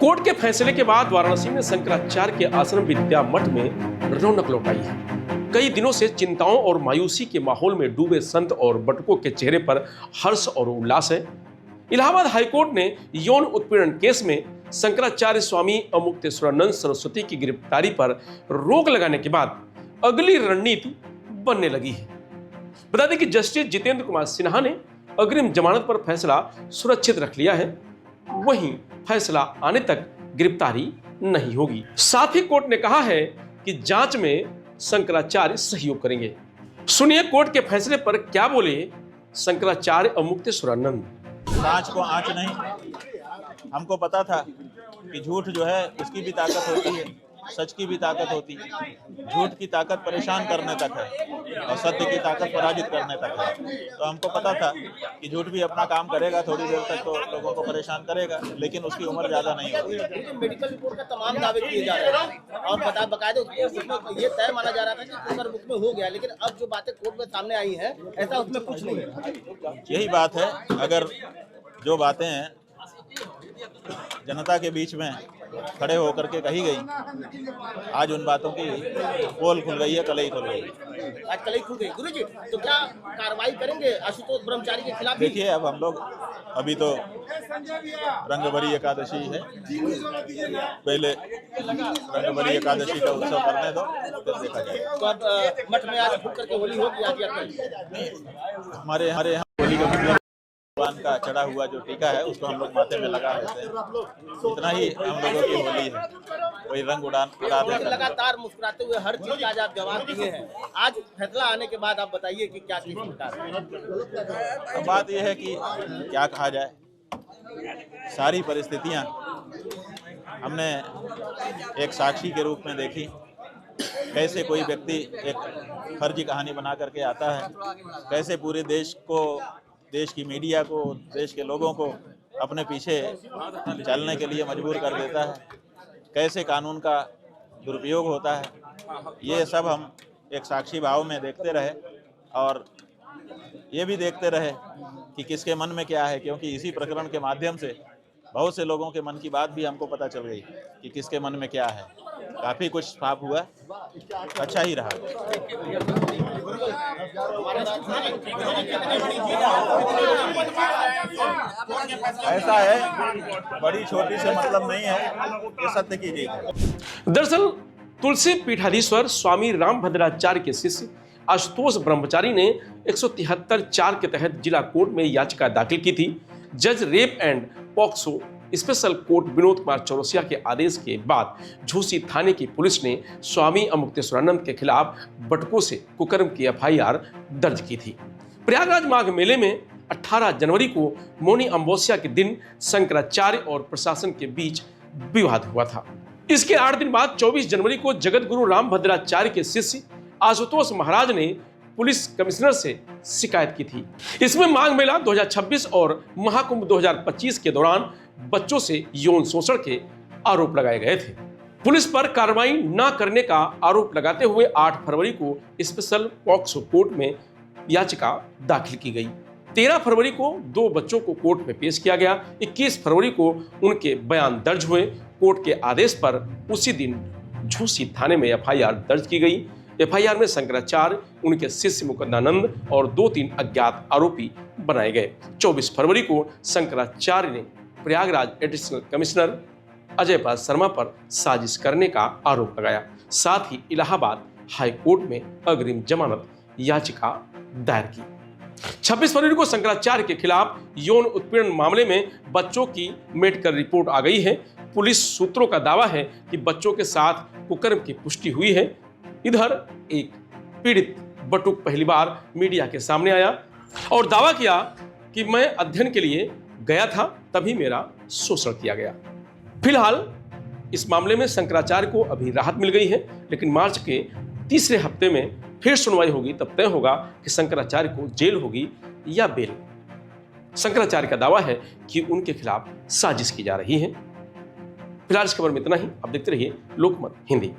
Court के फैसले के बाद वाराणसी में शंकराचार्य के आश्रम विद्या मठ में रौनक लौट आई है। कई दिनों से चिंताओं और मायूसी के माहौल में डूबे संत और बटुकों के चेहरे पर हर्ष और उल्लास है। इलाहाबाद हाईकोर्ट ने यौन उत्पीड़न केस में शंकराचार्य स्वामी अमुक्तेश्वरानंद सरस्वती की गिरफ्तारी पर रोक लगाने के बाद अगली रणनीति बनने लगी है। बता दें कि जस्टिस जितेंद्र कुमार सिन्हा ने अग्रिम जमानत पर फैसला सुरक्षित रख लिया है, वहीं फैसला आने तक गिरफ्तारी नहीं होगी। साथ ही कोर्ट ने कहा है कि जांच में शंकराचार्य सहयोग करेंगे। सुनिए कोर्ट के फैसले पर क्या बोले शंकराचार्य अमुक्तेश्वरानंद। जांच को आंच नहीं, हमको पता था कि झूठ जो है उसकी भी ताकत होती है, सच की भी ताकत होती है। झूठ की ताकत परेशान करने तक है और सत्य की ताकत पराजित करने तक है। तो हमको पता था कि झूठ भी अपना काम करेगा, थोड़ी देर तक तो लोगों को परेशान करेगा, लेकिन उसकी उम्र ज्यादा नहीं होगी। मेडिकल रिपोर्ट का तमाम दावे किए जा रहे हैं और बाकायदे उसमें ये तय माना जा रहा था कि पेपर बुक में हो गया, लेकिन अब जो बातें कोर्ट में सामने आई हैं ऐसा उसमें कुछ नहीं है। यही बात है, अगर जो बातें हैं जनता के बीच में खड़े होकर के कही गई, आज उन बातों की पोल खुल गई है, कलई खुल गई। आज कलई खुल गई। गुरुजी, तो क्या कार्रवाई करेंगे आशुतोष ब्रह्मचारी के खिलाफ? देखिए, अब हम लोग अभी तो रंगभरी एकादशी है, पहले रंगभरी एकादशी का उत्सव करने दो, फिर देखा जाएगा। तो अब मठ में आज फूट करके होली होगी आज या कल? हमारे यहाँ होली का मतलब भगवान का चढ़ा हुआ जो टीका है उसको हम लोग माथे में लगा लेते हैं, इतना ही हम लोगों की होली है। वही रंग उड़ा देते हैं। लगातार मुस्कुराते हुए हर चीज का आज आप जवाब दिए हैं। आज फैसला आने के बाद आप बताइए कि क्या किस प्रकार है? अब बात यह है कि क्या कहा जाए, सारी परिस्थितियां हमने एक साक्षी के रूप में देखी। कैसे कोई व्यक्ति एक फर्जी कहानी बना करके आता है, कैसे पूरे देश को, देश की मीडिया को, देश के लोगों को अपने पीछे चलने के लिए मजबूर कर देता है, कैसे कानून का दुरुपयोग होता है। ये सब हम एक साक्षी भाव में देखते रहे और ये भी देखते रहे कि किसके मन में क्या है, क्योंकि इसी प्रकरण के माध्यम से बहुत से लोगों के मन की बात भी हमको पता चल गई कि किसके मन में क्या है। काफ़ी कुछ साफ हुआ, अच्छा ही रहा। ऐसा है, बड़ी छोटी से मतलब नहीं है, ये सत्य की जीत है। दरअसल तुलसी पीठाधीश्वर स्वामी रामभद्राचार्य के शिष्य आशुतोष ब्रह्मचारी ने 173(4) के तहत जिला कोर्ट में याचिका दाखिल की थी। जज rape and POCSO special court Vinod Kumar Chaurasia के आदेश के बाद झूसी थाने की पुलिस ने स्वामी अमुक्तेश्वरानंद के खिलाफ बटुकों से कुकर्म की FIR दर्ज की थी। प्रयागराज माघ मेले में 18 जनवरी को मौनी अमावस्या के दिन शंकराचार्य और प्रशासन के बीच विवाद हुआ था। इसके 8 दिन बाद 24 जनवरी को जगत गुरु रामभद्राचार्य के शिष्य आशुतोष महाराज ने पुलिस कमिश्नर से शिकायत की थी। इसमें माघ मेला 2026 और महाकुंभ 2025 के दौरान बच्चों से यौन शोषण के आरोप लगाए गए थे। पुलिस पर कार्रवाई न करने का आरोप लगाते हुए 8 फरवरी को स्पेशल पॉक्सो कोर्ट में याचिका दाखिल की गई। 13 फरवरी को 2 बच्चों को कोर्ट में पेश किया गया। 21 फरवरी को उनके बयान दर्ज हुए। कोर्ट के आदेश पर उसी दिन झूसी थाने में FIR दर्ज की गई। FIR में शंकराचार्य, उनके शिष्य मुकुंदानंद और 2-3 अज्ञात आरोपी बनाए गए। 24 फरवरी को शंकराचार्य ने प्रयागराज एडिशनल कमिश्नर अजय पाल शर्मा पर साजिश करने का आरोप लगाया। साथ ही इलाहाबाद हाई कोर्ट में अग्रिम जमानत याचिका दायर की। 26 फरवरी को शंकराचार्य के खिलाफ यौन उत्पीड़न मामले में बच्चों की मेडिकल रिपोर्ट आ गई है। पुलिस सूत्रों का दावा है कि बच्चों के साथ कुकर्म की पुष्टि हुई है। इधर एक पीड़ित बटुक पहली बार मीडिया के सामने आया और दावा किया कि मैं अध्ययन के लिए गया था, तभी मेरा शोषण किया गया। फिलहाल इस मामले में शंकराचार्य को अभी राहत मिल गई है, लेकिन मार्च के तीसरे हफ्ते में फिर सुनवाई होगी, तब तय होगा कि शंकराचार्य को जेल होगी या बेल। शंकराचार्य का दावा है कि उनके खिलाफ साजिश की जा रही है। फिलहाल इस खबर में इतना ही। अब देखते रहिए लोकमत हिंदी।